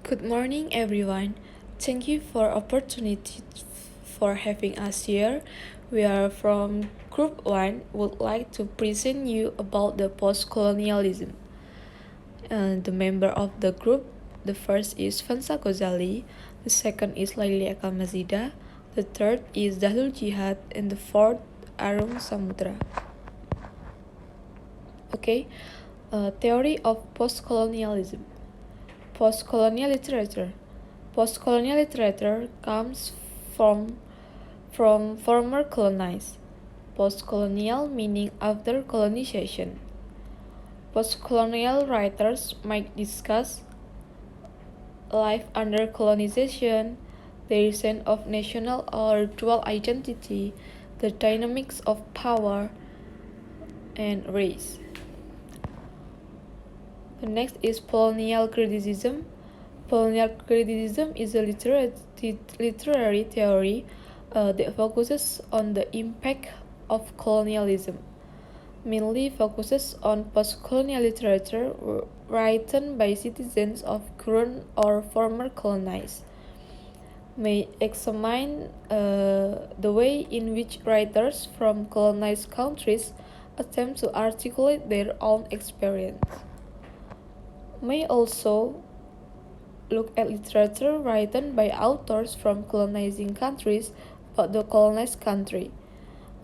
Good morning, everyone. Thank you for opportunity for having us here. We are from Group 1 would like to present you about the postcolonialism. The member of the group, the first is Fansa Ghazali, the second is Laili Akamazida, the third is Dahlul Jihad, and the fourth Arung Samudra. Okay, theory of postcolonialism. Postcolonial literature. Postcolonial literature comes from former colonized. Postcolonial meaning after colonization. Postcolonial writers might discuss life under colonization, the sense of national or dual identity, the dynamics of power and race. The next is colonial criticism. Colonial criticism is a literary theory that focuses on the impact of colonialism, mainly focuses on post-colonial literature written by citizens of current or former colonized. May examine the way in which writers from colonized countries attempt to articulate their own experience. May also look at literature written by authors from colonizing countries about the colonized country,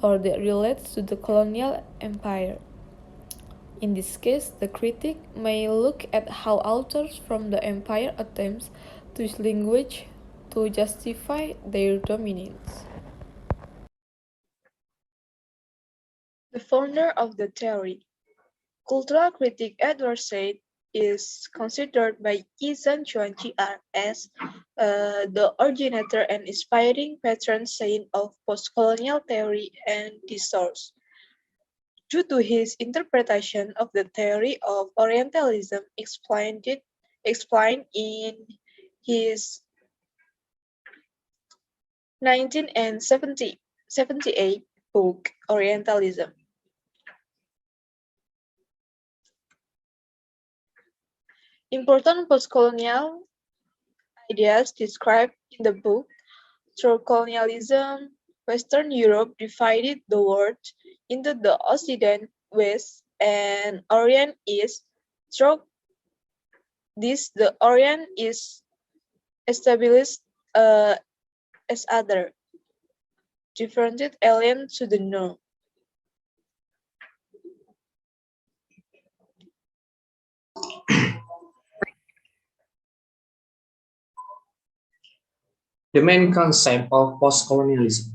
or that relates to the colonial empire. In this case, the critic may look at how authors from the empire attempts to use language to justify their dominance. The founder of the theory, cultural critic Edward Said, is considered by Izan Chuanchiar as the originator and inspiring patron saint of postcolonial theory and discourse. Due to his interpretation of the theory of Orientalism explained in his 1978 book Orientalism. Important postcolonial ideas described in the book. Through colonialism, Western Europe divided the world into the Occident, West, and Orient East. Through this, the Orient is established as other, different alien to the North. The main concept of postcolonialism.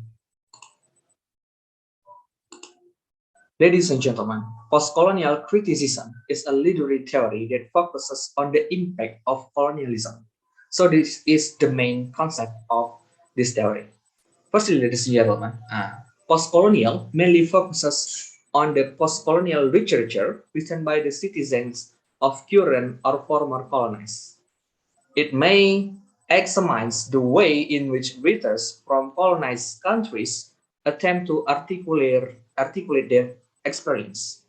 Ladies and gentlemen, postcolonial criticism is a literary theory that focuses on the impact of colonialism. So this is the main concept of this theory. Firstly, ladies and gentlemen, postcolonial mainly focuses on the postcolonial literature written by the citizens of current or former colonies. It may examine the way in which readers from colonized countries attempt to articulate their experience.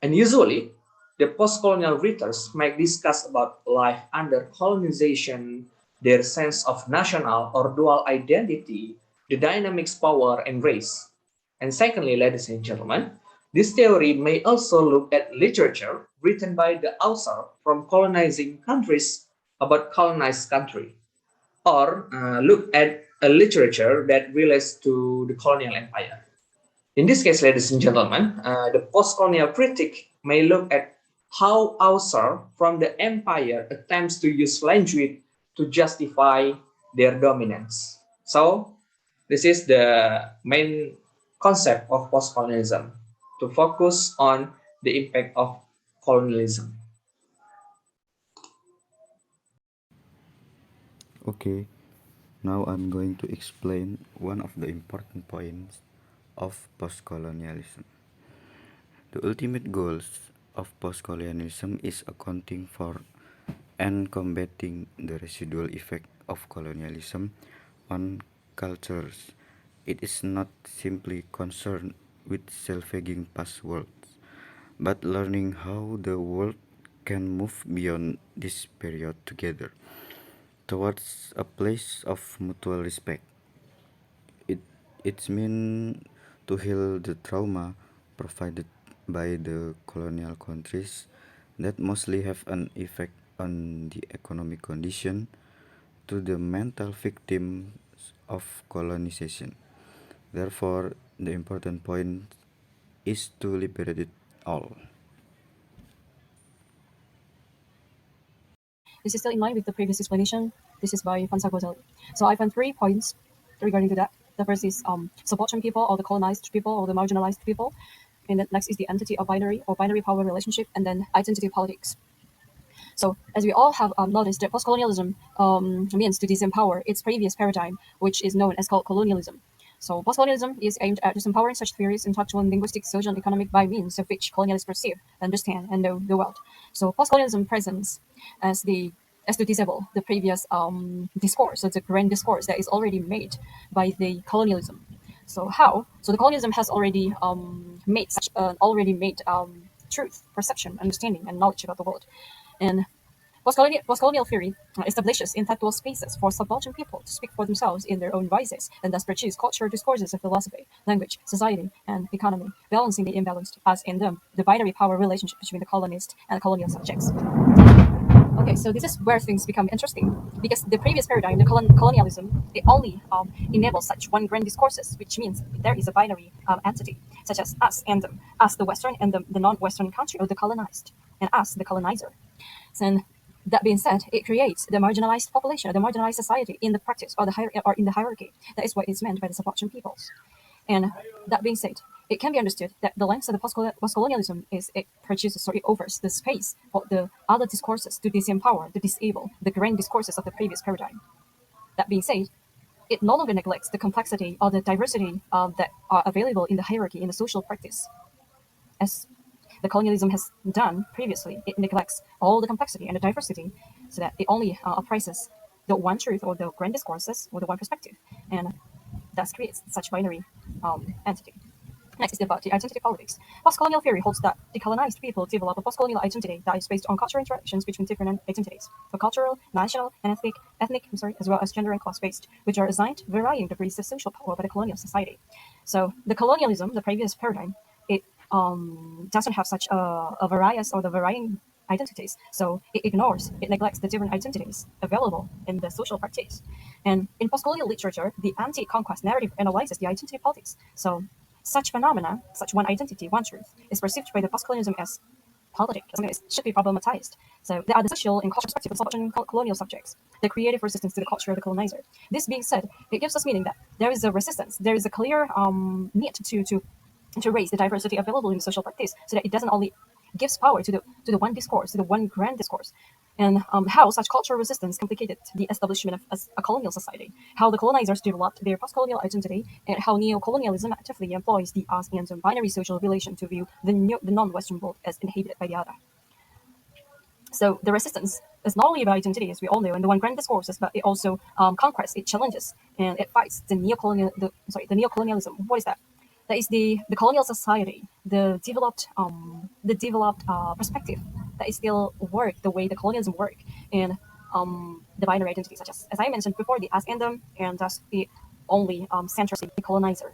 And usually, the post-colonial readers might discuss about life under colonization, their sense of national or dual identity, the dynamics, power, and race. And secondly, ladies and gentlemen, this theory may also look at literature written by the author from colonizing countries about colonized country, or look at a literature that relates to the colonial empire. In this case, ladies and gentlemen, the post-colonial critic may look at how author from the empire attempts to use language to justify their dominance. So this is the main concept of post-colonialism, to focus on the impact of colonialism. Okay, now I'm going to explain one of the important points of postcolonialism. The ultimate goals of postcolonialism is accounting for and combating the residual effect of colonialism on cultures. It is not simply concerned with salvaging past worlds, but learning how the world can move beyond this period together. towards a place of mutual respect. It it's mean to heal the trauma provided by the colonial countries that mostly have an effect on the economic condition to the mental victims of colonization. Therefore, the important point is to liberate it all. This is still in line with the previous explanation. This is by Fansagotel. So I found 3 points regarding to that. The first is subaltern people, or the colonized people, or the marginalized people. And then next is the entity of binary or binary power relationship, and then identity politics. So as we all have noticed, that postcolonialism means to disempower its previous paradigm, which is known as called colonialism. So postcolonialism is aimed at disempowering such theories, intellectual, linguistic, social, and economic by means of which colonialists perceive, understand, and know the world. So postcolonialism presents as to disable the previous discourse, so the grand discourse that is already made by the colonialism. So how? So the colonialism has already made such already made truth, perception, understanding, and knowledge about the world. And postcolonial theory establishes intellectual spaces for subaltern people to speak for themselves in their own voices, and thus produce cultural discourses of philosophy, language, society, and economy, balancing the imbalanced, as in the binary power relationship between the colonist and colonial subjects. Okay, so this is where things become interesting, because the previous paradigm, the colonialism, it only enables such one grand discourses, which means there is a binary entity, such as us and them, us the Western and the non-Western country, or the colonized, and us the colonizer. And that being said, it creates the marginalized population, or the marginalized society in the practice, or in the hierarchy. That is what is meant by the subaltern peoples. And that being said, it can be understood that the length of the postcolonialism is it produces, or it offers the space for the other discourses to disempower, to disable the grand discourses of the previous paradigm. That being said, it no longer neglects the complexity or the diversity that are available in the hierarchy in the social practice. As the colonialism has done previously, it neglects all the complexity and the diversity, so that it only oppresses the one truth, or the grand discourses, or the one perspective, and thus creates such binary entity. Next is about the identity politics. Postcolonial theory holds that decolonized people develop a postcolonial identity that is based on cultural interactions between different identities, so cultural, national, and ethnic, as well as gender and class-based, which are assigned varying degrees of social power by the colonial society. So the colonialism, the previous paradigm, it doesn't have such a various or the varying identities, so it neglects the different identities available in the social practice. And in postcolonial literature, the anti-conquest narrative analyzes the identity politics. So such phenomena, such one identity, one truth, is perceived by the postcolonialism as politic. It should be problematized. So there are the social and cultural perspectives of subaltern colonial subjects, the creative resistance to the culture of the colonizer. This being said, it gives us meaning that there is a resistance, there is a clear need to raise the diversity available in social practice, so that it doesn't only gives power to the one discourse, to the one grand discourse. And how such cultural resistance complicated the establishment of a colonial society, how the colonizers developed their post-colonial identity, and how neo-colonialism actively employs the us and binary social relation to view the non-Western world as inhabited by the other. So the resistance is not only about identity, as we all know, and the one grand discourses, but it also conquers, it challenges, and it fights the neocolonialism. What is that? That is the colonial society, the developed perspective that is still work the way the colonialism work in the binary identity, such as I mentioned before, the us and them, and thus it only centers the colonizer.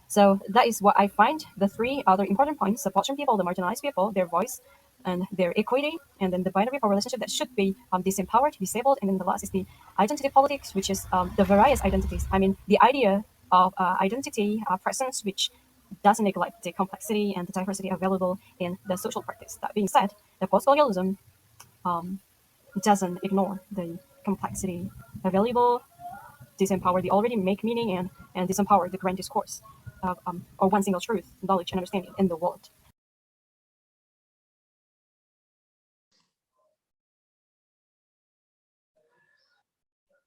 So that is what I find the 3 other important points: the subaltern people, the marginalized people, their voice and their equity, and then the binary power relationship that should be disempowered, disabled, and then the last is the identity politics, which is the various identities. I mean, the idea of identity presence, which doesn't neglect the complexity and the diversity available in the social practice. That being said, the postcolonialism doesn't ignore the complexity available, disempower the already make meaning, and disempower the grand discourse of, or one single truth, knowledge, and understanding in the world.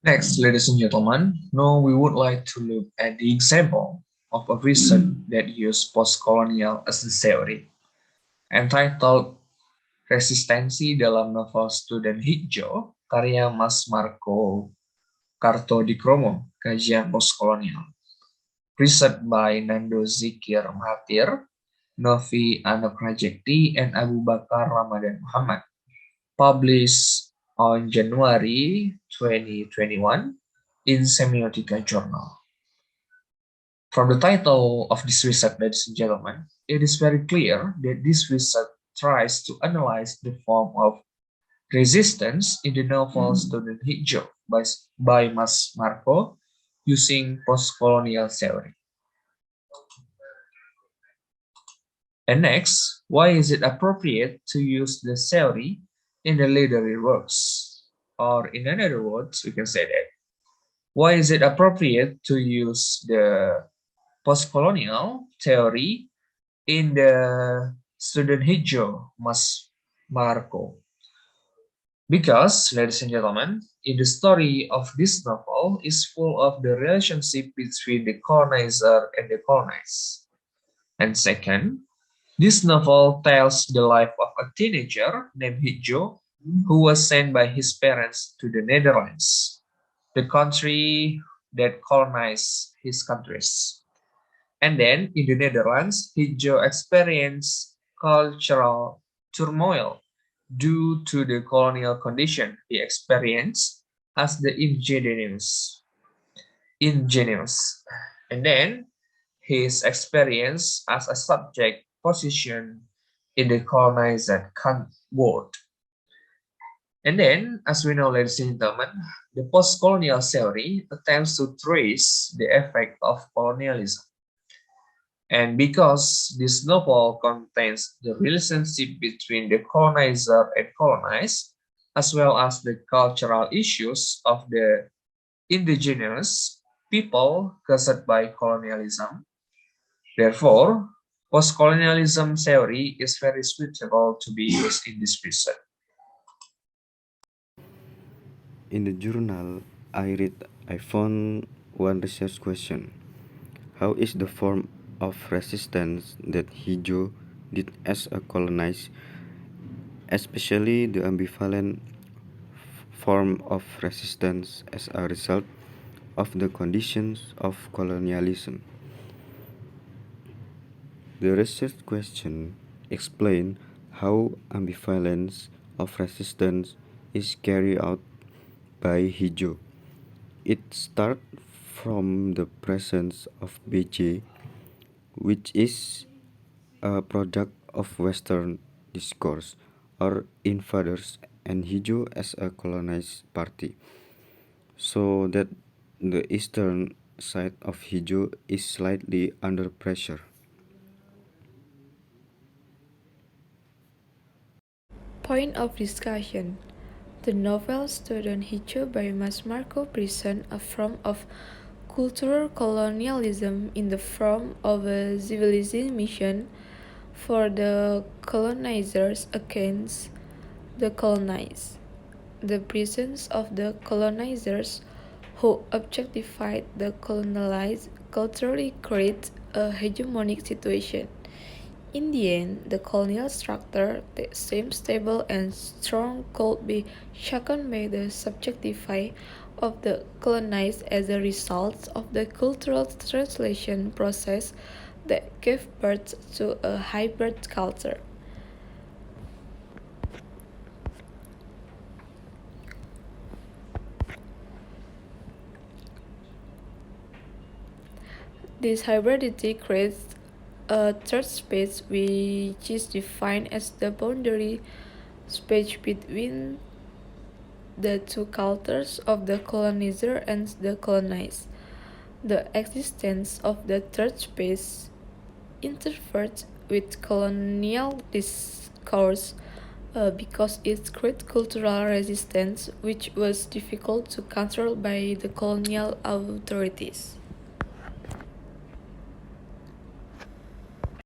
Next, ladies and gentlemen, now we would like to look at the example of a research that used postcolonial as a theory, entitled Resistensi dalam novel Student Hijau, karya Mas Marco Kartodikromo, kajian postkolonial. Research by Nando Zikir Mahathir, Novi Anokrajekti, and Abu Bakar Ramadan Muhammad. Published on January 2021 in Semiotica Journal. From the title of this research, ladies and gentlemen, it is very clear that this research tries to analyze the form of resistance in the novel Student Hijau by Mas Marco using postcolonial theory. And next, why is it appropriate to use the theory in the literary works? Or in other words, we can say that, why is it appropriate to use the postcolonial theory in the Student Hijau Mas Marco? Because, ladies and gentlemen, in the story of this novel is full of the relationship between the colonizer and the colonized. And second, this novel tells the life of a teenager named Hijau who was sent by his parents to the Netherlands, the country that colonized his countries. And then in the Netherlands, Hijau experienced cultural turmoil due to the colonial condition he experienced as the ingenuous. And then his experience as a subject position in the colonized world. And then, as we know, ladies and gentlemen, the post-colonial theory attempts to trace the effect of colonialism. And because this novel contains the relationship between the colonizer and colonized, as well as the cultural issues of the indigenous people caused by colonialism, therefore, postcolonialism theory is very suitable to be used in this research. In the journal I found one research question. How is the form of resistance that Hijau did as a colonized, especially the ambivalent form of resistance as a result of the conditions of colonialism? The research question explained how ambivalence of resistance is carried out by Hijau. It starts from the presence of BJ, which is a product of Western discourse, or invaders, and Hijau as a colonized party, so that the eastern side of Hijau is slightly under pressure. Point of discussion. The novel Student Hijau by Mas Marco presents a form of cultural colonialism in the form of a civilizing mission for the colonizers against the colonized. The presence of the colonizers who objectified the colonized culturally creates a hegemonic situation. In the end, the colonial structure that seems stable and strong could be shaken by the subjectifying of the colonized as a result of the cultural translation process that gave birth to a hybrid culture. This hybridity creates a third space which is defined as the boundary space between the two cultures of the colonizer and the colonized. The existence of the third space interfered with colonial discourse because it created cultural resistance which was difficult to control by the colonial authorities.